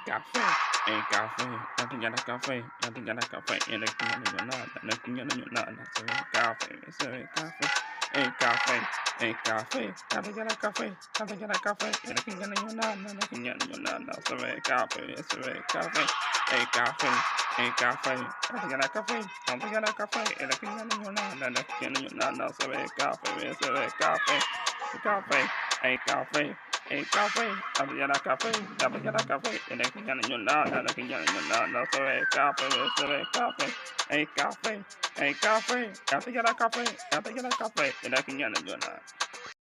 café, café, ya te llamas café, ya te llamas café, y no quiero nada, no quiero nada, se ve café, café, ya te llamas café, ya te llamas café, y no quiero nada, no quiero nada, se ve café, café, café, ya te llamas café, ya te llamas café, y no quiero nada, no quiero nada, se ve café, café, café. Café, café, and I can get you now, and I can get you now, no, so café, café, café, I think I got café, and I can get you now.